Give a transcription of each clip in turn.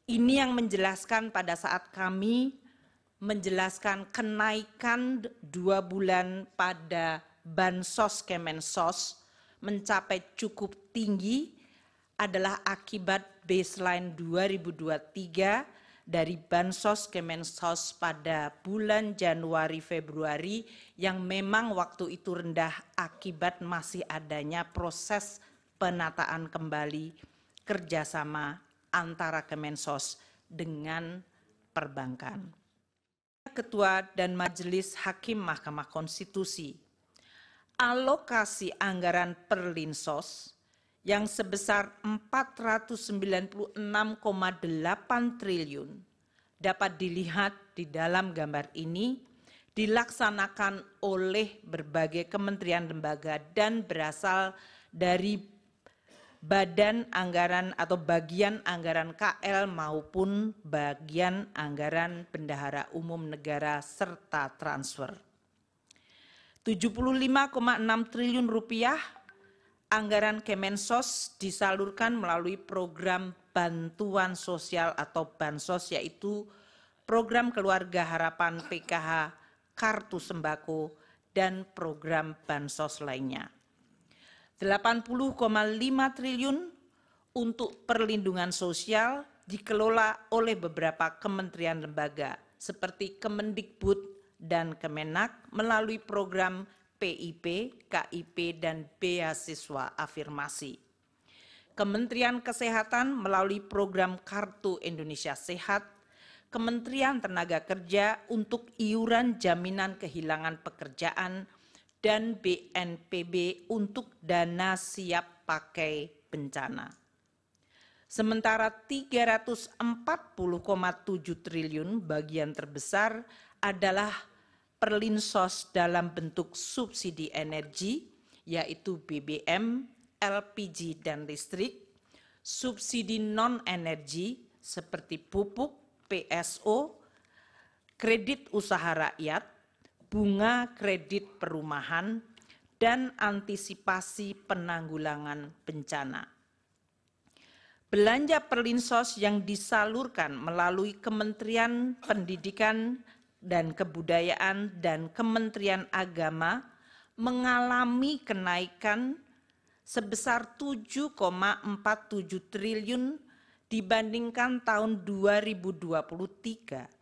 Ini yang menjelaskan pada saat kami menjelaskan kenaikan 2 bulan pada Bansos Kemensos mencapai cukup tinggi adalah akibat baseline 2023 dari Bansos Kemensos pada bulan Januari Februari yang memang waktu itu rendah akibat masih adanya proses penataan kembali kerjasama antara Kemensos dengan perbankan. Ketua dan Majelis Hakim Mahkamah Konstitusi, alokasi anggaran Perlinsos yang sebesar 496,8 triliun dapat dilihat di dalam gambar ini dilaksanakan oleh berbagai kementerian lembaga dan berasal dari badan anggaran atau bagian anggaran KL maupun bagian anggaran bendahara umum negara serta transfer. 75,6 triliun rupiah anggaran Kemensos disalurkan melalui program bantuan sosial atau Bansos, yaitu program Keluarga Harapan PKH, Kartu Sembako, dan program Bansos lainnya. 80,5 triliun untuk perlindungan sosial dikelola oleh beberapa kementerian lembaga seperti Kemendikbud dan Kemenak melalui program PIP, KIP, dan beasiswa afirmasi. Kementerian Kesehatan melalui program Kartu Indonesia Sehat, Kementerian Tenaga Kerja untuk iuran jaminan kehilangan pekerjaan, dan BNPB untuk dana siap pakai bencana. Sementara 340,7 triliun bagian terbesar adalah Perlinsos dalam bentuk subsidi energi, yaitu BBM, LPG, dan listrik, subsidi non-energi seperti pupuk, PSO, kredit usaha rakyat, bunga kredit perumahan, dan antisipasi penanggulangan bencana. Belanja Perlinsos yang disalurkan melalui Kementerian Pendidikan dan Kebudayaan dan Kementerian Agama mengalami kenaikan sebesar 7,47 triliun dibandingkan tahun 2023.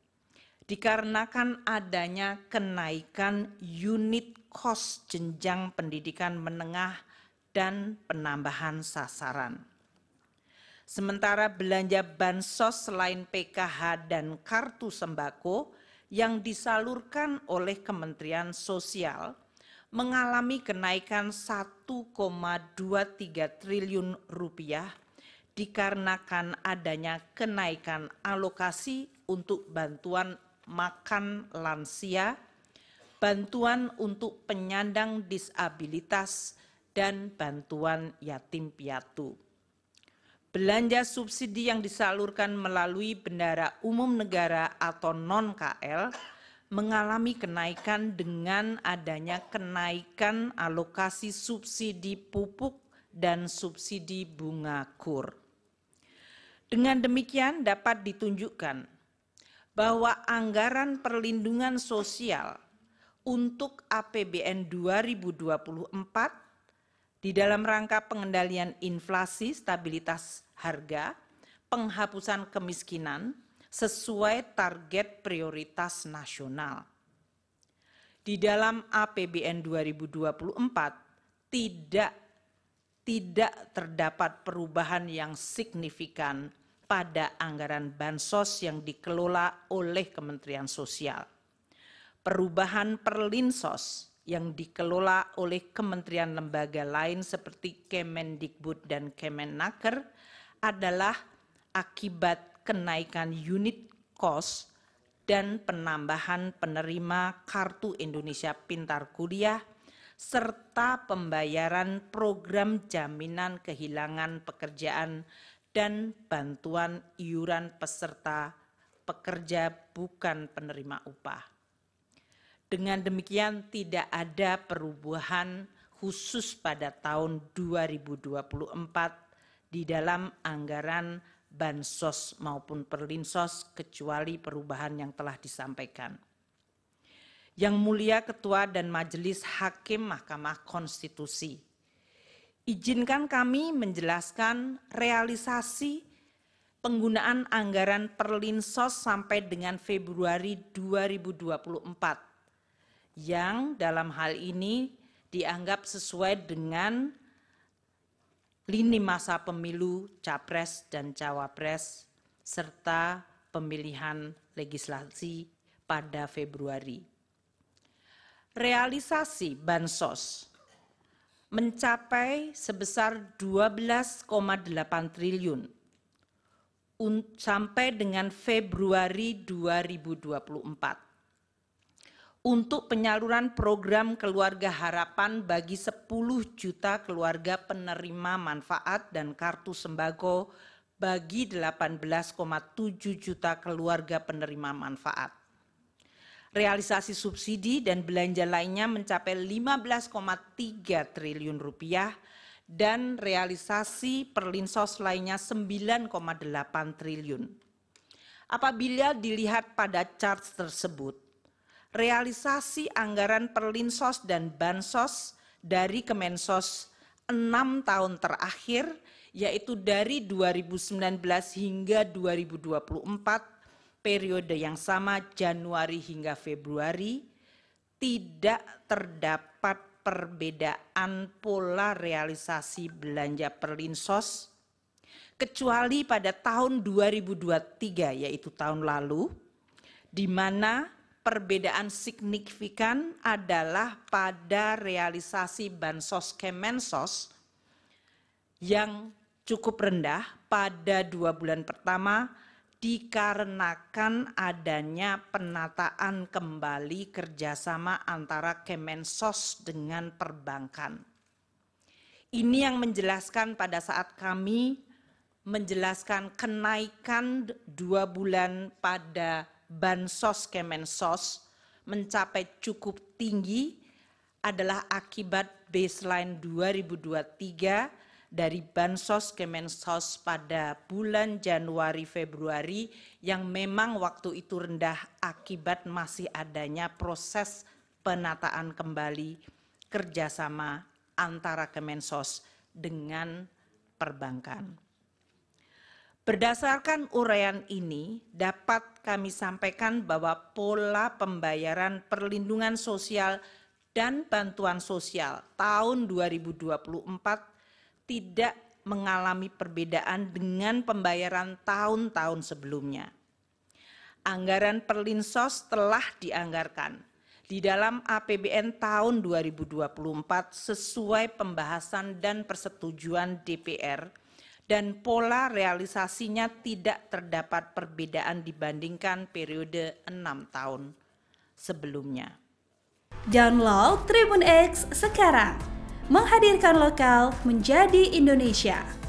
Dikarenakan adanya kenaikan unit kos jenjang pendidikan menengah dan penambahan sasaran. Sementara belanja Bansos selain PKH dan Kartu Sembako yang disalurkan oleh Kementerian Sosial mengalami kenaikan 1,23 triliun rupiah dikarenakan adanya kenaikan alokasi untuk bantuan makan lansia, bantuan untuk penyandang disabilitas, dan bantuan yatim piatu. Belanja subsidi yang disalurkan melalui bendahara umum negara atau non-KL mengalami kenaikan dengan adanya kenaikan alokasi subsidi pupuk dan subsidi bunga KUR. Dengan demikian dapat ditunjukkan bahwa anggaran perlindungan sosial untuk APBN 2024 di dalam rangka pengendalian inflasi, stabilitas harga, penghapusan kemiskinan sesuai target prioritas nasional. Di dalam APBN 2024 tidak terdapat perubahan yang signifikan pada anggaran Bansos yang dikelola oleh Kementerian Sosial. Perubahan Perlinsos yang dikelola oleh kementerian lembaga lain seperti Kemendikbud dan Kemenaker adalah akibat kenaikan unit kos dan penambahan penerima Kartu Indonesia Pintar Kuliah serta pembayaran program jaminan kehilangan pekerjaan dan bantuan iuran peserta pekerja bukan penerima upah. Dengan demikian tidak ada perubahan khusus pada tahun 2024 di dalam anggaran bansos maupun perlinsos kecuali perubahan yang telah disampaikan. Yang Mulia Ketua dan Majelis Hakim Mahkamah Konstitusi, izinkan kami menjelaskan realisasi penggunaan anggaran perlinsos sampai dengan Februari 2024 yang dalam hal ini dianggap sesuai dengan lini masa pemilu Capres dan Cawapres serta pemilihan legislasi pada Februari. Realisasi bansos mencapai sebesar 12,8 triliun sampai dengan Februari 2024 untuk penyaluran program Keluarga Harapan bagi 10 juta keluarga penerima manfaat dan kartu sembako bagi 18,7 juta keluarga penerima manfaat. Realisasi subsidi dan belanja lainnya mencapai 15,3 triliun rupiah dan realisasi perlinsos lainnya 9,8 triliun. Apabila dilihat pada chart tersebut, realisasi anggaran perlinsos dan bansos dari Kemensos 6 tahun terakhir, yaitu dari 2019 hingga 2024, periode yang sama Januari hingga Februari, tidak terdapat perbedaan pola realisasi belanja perlinsos, kecuali pada tahun 2023, yaitu tahun lalu, di mana perbedaan signifikan adalah pada realisasi bansos Kemensos yang cukup rendah pada 2 bulan pertama dikarenakan adanya penataan kembali kerjasama antara Kemensos dengan perbankan. Ini yang menjelaskan pada saat kami menjelaskan kenaikan 2 bulan pada bansos Kemensos mencapai cukup tinggi adalah akibat baseline 2023 dari bansos Kemensos pada bulan Januari-Februari yang memang waktu itu rendah akibat masih adanya proses penataan kembali kerjasama antara Kemensos dengan perbankan. Berdasarkan uraian ini dapat kami sampaikan bahwa pola pembayaran perlindungan sosial dan bantuan sosial tahun 2024 tidak mengalami perbedaan dengan pembayaran tahun-tahun sebelumnya. Anggaran perlinsos telah dianggarkan di dalam APBN tahun 2024 sesuai pembahasan dan persetujuan DPR dan pola realisasinya tidak terdapat perbedaan dibandingkan periode 6 tahun sebelumnya. Download Tribun X sekarang. Menghadirkan lokal menjadi Indonesia.